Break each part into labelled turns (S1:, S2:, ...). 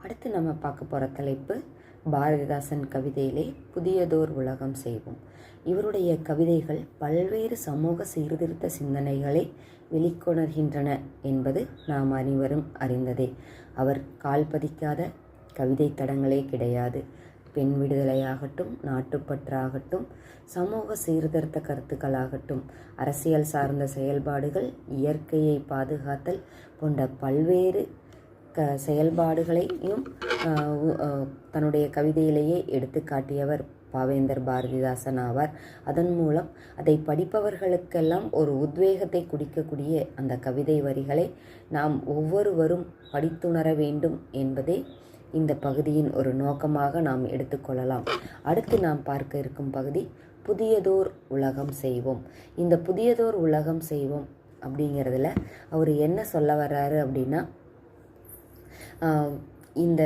S1: அடுத்து நம்ம பார்க்க போகிற தலைப்பு பாரதிதாசன் கவிதையிலே புதியதோர் உலகம் செய்வோம். இவருடைய கவிதைகள் பல்வேறு சமூக சீர்திருத்த சிந்தனைகளை வெளிக்கொணர்கின்றன என்பது நாம் அனைவரும் அறிந்ததே. அவர் கால் பதிக்காத கவிதை தடங்களே கிடையாது. பெண் விடுதலையாகட்டும், நாட்டுப்பற்றாகட்டும், சமூக சீர்திருத்த கருத்துக்களாகட்டும், அரசியல் சார்ந்த செயல்பாடுகள், இயற்கையை பாதுகாத்தல் போன்ற பல்வேறு செயல்பாடுகளையும் தன்னுடைய கவிதையிலேயே எடுத்து காட்டியவர் பாவேந்தர் பாரதிதாசன் ஆவார். அதன் மூலம் அதை படிப்பவர்களுக்கெல்லாம் ஒரு உத்வேகத்தை குடிக்கக்கூடிய அந்த கவிதை வரிகளை நாம் ஒவ்வொருவரும் படித்துணர வேண்டும் என்பதே இந்த பகுதியின் ஒரு நோக்கமாக நாம் எடுத்துக்கொள்ளலாம். அடுத்து நாம் பார்க்க இருக்கும் பகுதி புதியதோர் உலகம் செய்வோம். இந்த புதியதோர் உலகம் செய்வோம் அப்படிங்கிறதுல அவர் என்ன சொல்ல வர்றாரு அப்படின்னா, இந்த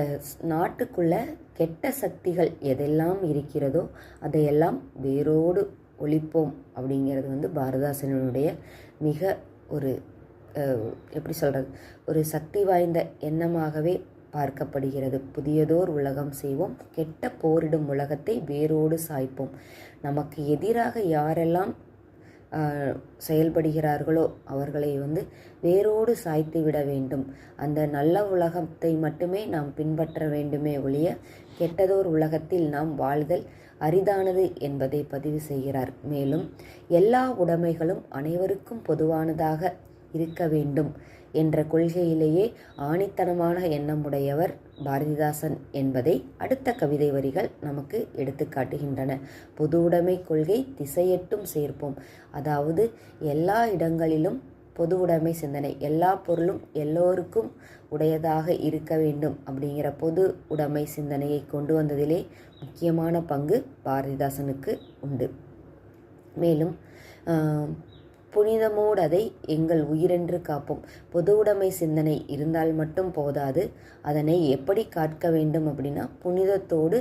S1: நாட்டுக்குள்ள கெட்ட சக்திகள் எதெல்லாம் இருக்கிறதோ அதையெல்லாம் வேரோடு ஒழிப்போம் அப்படிங்கிறது பாரதிதாசனுடைய மிக ஒரு எப்படி சொல்கிறது, ஒரு சக்தி வாய்ந்த எண்ணமாகவே பார்க்கப்படுகிறது. புதியதோர் உலகம் செய்வோம், கெட்ட போரிடும் உலகத்தை வேரோடு சாய்ப்போம். நமக்கு எதிராக யாரெல்லாம் செயல்படுகிறார்களோ அவர்களை வேரோடு சாய்த்து விட வேண்டும். அந்த நல்ல உலகத்தை மட்டுமே நாம் பின்பற்ற வேண்டுமே ஒழிய கெட்டதோர் உலகத்தில் நாம் வாழ்தல் அரிதானது என்பதை பதிவு செய்கிறார். மேலும் எல்லா உடைமைகளும் அனைவருக்கும் பொதுவானதாக இருக்க வேண்டும் என்ற கொள்கையிலேயே ஆணித்தனமான எண்ணமுடையவர் பாரதிதாசன் என்பதை அடுத்த கவிதை வரிகள் நமக்கு எடுத்து காட்டுகின்றன. பொது உடைமை கொள்கை திசையெட்டும் சேர்ப்போம். அதாவது எல்லா இடங்களிலும் பொது உடைமை சிந்தனை, எல்லா பொருளும் எல்லோருக்கும் உடையதாக இருக்க வேண்டும் அப்படிங்கிற பொது உடைமை சிந்தனையை கொண்டு வந்ததிலே முக்கியமான பங்கு பாரதிதாசனுக்கு உண்டு. மேலும் புனிதமோடு அதை எங்கள் உயிரென்று காப்போம். பொது உடைமை சிந்தனை இருந்தால் மட்டும் போதாது, அதனை எப்படி காக்க வேண்டும் அப்படின்னா புனிதத்தோடு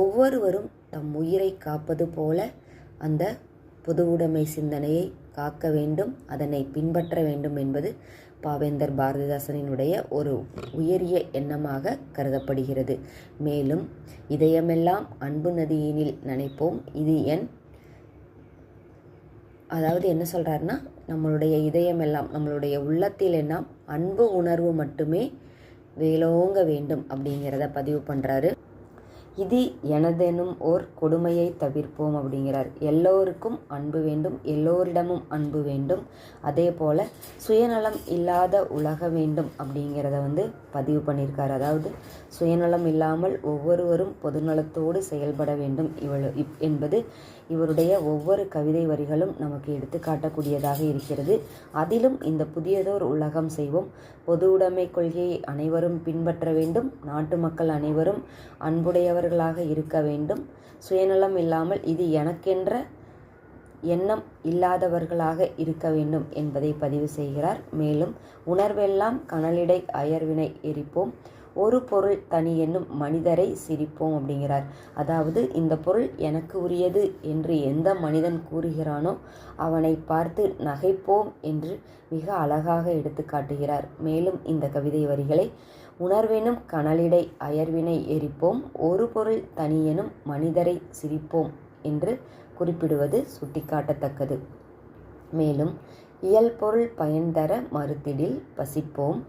S1: ஒவ்வொருவரும் தம் உயிரை காப்பது போல அந்த பொது உடைமை சிந்தனையை காக்க வேண்டும், அதனை பின்பற்ற வேண்டும் என்பது பாவேந்தர் பாரதிதாசனினுடைய ஒரு உயரிய எண்ணமாக கருதப்படுகிறது. மேலும் இதயமெல்லாம் அன்பு நதியினில் நினைப்போம். இது அதாவது என்ன சொல்கிறாருன்னா, நம்மளுடைய இதயமெல்லாம், நம்மளுடைய உள்ளத்தில் எல்லாம் அன்பு உணர்வு மட்டுமே வேலோங்க வேண்டும் அப்படிங்கிறத பதிவு பண்ணுறாரு. இது எனதெனும் ஓர் கொடுமையை தவிர்ப்போம் அப்படிங்கிறார். எல்லோருக்கும் அன்பு வேண்டும், எல்லோரிடமும் அன்பு வேண்டும். அதே போல் சுயநலம் இல்லாத உலக வேண்டும் அப்படிங்கிறத பதிவு பண்ணியிருக்கார். அதாவது சுயநலம் இல்லாமல் ஒவ்வொருவரும் பொதுநலத்தோடு செயல்பட வேண்டும் என்பது இவருடைய ஒவ்வொரு கவிதை வரிகளும் நமக்கு எடுத்துக்காட்டக்கூடியதாக இருக்கிறது. அதிலும் இந்த புதியதோர் உலகம் செய்வோம், பொது உடைமை கொள்கையை அனைவரும் பின்பற்ற வேண்டும், நாட்டு மக்கள் அனைவரும் அன்புடையவர்களாக இருக்க வேண்டும், சுயநலம் இல்லாமல் இது எனக்கென்ற எண்ணம் இல்லாதவர்களாக இருக்க வேண்டும் என்பதை பதிவு செய்கிறார். மேலும் உணர்வெல்லாம் கனலிடை அயர்வினை எரிப்போம், ஒரு பொருள் தனி என்னும் மனிதரை சிரிப்போம் அப்படிங்கிறார். அதாவது இந்த பொருள் எனக்கு உரியது என்று எந்த மனிதன் கூறுகிறானோ அவனை பார்த்து நகைப்போம் என்று மிக அழகாக எடுத்து காட்டுகிறார். மேலும் இந்த கவிதை வரிகளை உணர்வெனும் கனலிடை அயர்வினை எரிப்போம், ஒரு பொருள் தனியெனும் மனிதரை சிரிப்போம் என்று குறிப்பிடுவது சுட்டிக்காட்டத்தக்கது. மேலும் இயல்பொருள் பயன் தர மறுத்திடில் பசிப்போம்,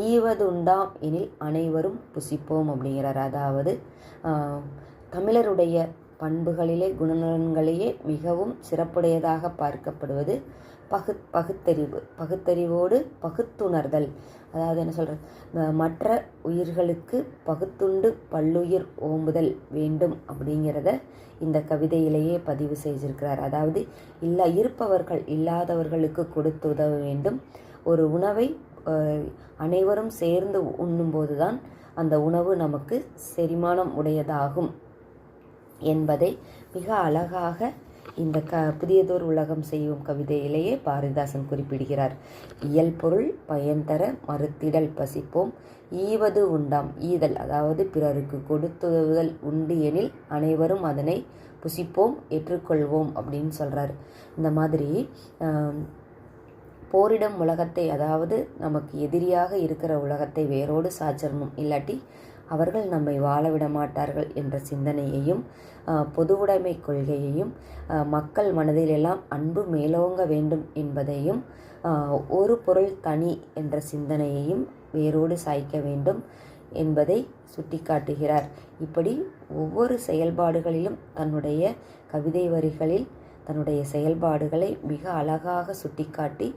S1: ஈவதுண்டாம் எனில் அனைவரும் புசிப்போம் அப்படிங்கிறார். அதாவது தமிழருடைய பண்புகளிலே குணநலன்களையே மிகவும் சிறப்புடையதாக பார்க்கப்படுவது பகுத்தறிவோடு பகுத்துணர்தல். அதாவது என்ன சொல்கிறது, மற்ற உயிர்களுக்கு பகுத்துண்டு பல்லுயிர் ஓம்புதல் வேண்டும் அப்படிங்கிறத இந்த கவிதையிலேயே பதிவு செய்திருக்கிறார். அதாவது இருப்பவர்கள் இல்லாதவர்களுக்கு கொடுத்து உதவ வேண்டும். ஒரு உணவை அனைவரும் சேர்ந்து உண்ணும்போது தான் அந்த உணவு நமக்கு செரிமானம் உடையதாகும் என்பதை மிக அழகாக இந்த புதியதோர் உலகம் செய்யும் கவிதையிலேயே பாரதிதாசன் குறிப்பிடுகிறார். இயல்பொருள் பயன் தர மறுத்திடல் பசிப்போம், ஈவது உண்டாம், ஈதல் அதாவது பிறருக்கு கொடுத்துதவுதல் உண்டு எனில் அனைவரும் அதனை புசிப்போம், ஏற்றுக்கொள்வோம் அப்படின்னு சொல்கிறார். இந்த மாதிரி போரிடும் உலகத்தை, அதாவது நமக்கு எதிரியாக இருக்கிற உலகத்தை வேரோடு சாய்ச்சிடணும், இல்லாட்டி அவர்கள் நம்மை வாழவிட மாட்டார்கள் என்ற சிந்தனையையும், பொதுவுடைமை கொள்கையையும், மக்கள் மனதிலெல்லாம் அன்பு மேலோங்க வேண்டும் என்பதையும், ஒரு பொருள் தனி என்ற சிந்தனையையும் வேரோடு சாய்க்க வேண்டும் என்பதை சுட்டிக்காட்டுகிறார். இப்படி ஒவ்வொரு செயல்பாடுகளிலும் தன்னுடைய கவிதை வரிகளில் தன்னுடைய செயல்பாடுகளை மிக அழகாக சுட்டிக்காட்டி